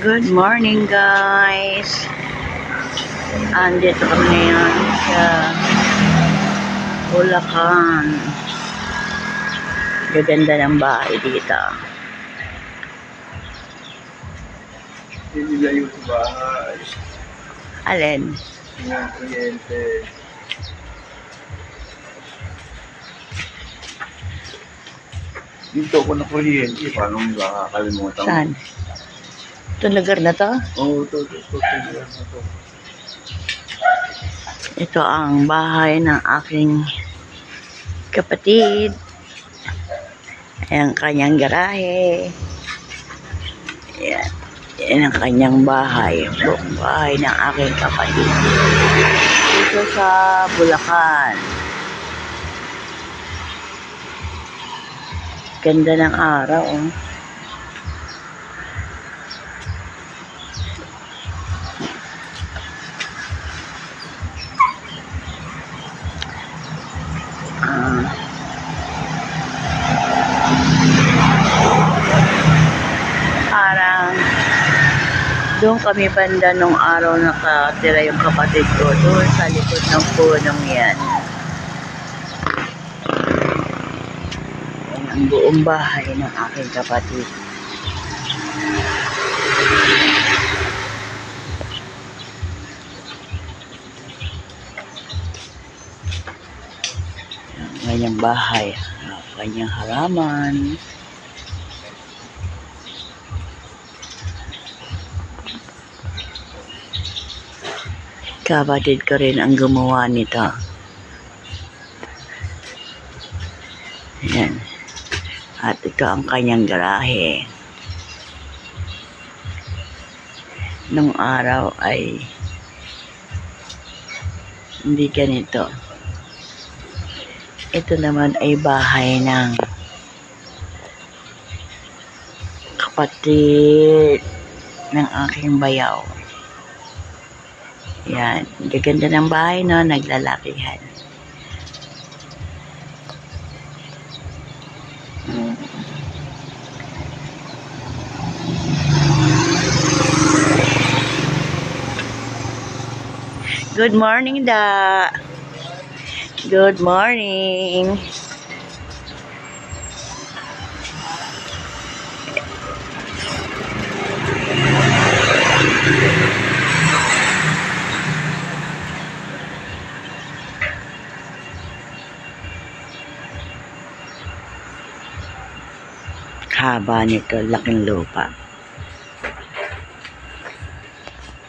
Good morning guys. Andito kami ngayon sa Bulacan. Gaganda ng bahay dito. Hindi layo sa bahay. Alin? Ng kuryente. Dito ako na kuryente. Paano mo makakalimutan? Saan? Itong lugar na to? Oo, ito. Ito ang bahay ng aking kapatid. Ayan ang kanyang garahe. Ayan. Yan ang kanyang bahay. Buong bahay ng aking kapatid. Dito sa Bulacan. Ganda ng araw. Oh. Parang doon kami banda nung araw nakatira yung kapatid ko doon sa likod ng punong yan. Yan ang buong bahay ng aking kapatid. Yan, kanyang bahay, kanyang halaman. Kapatid ko rin ang gumawa nito. Ayan. At ito ang kanyang garahe. Nung araw ay hindi ganito. Ito naman ay bahay ng kapatid ng aking bayaw. Yan, gaganda ng bahay, no? Naglalakihan. Good morning, Da. Good morning. Haba nito, laking lupa.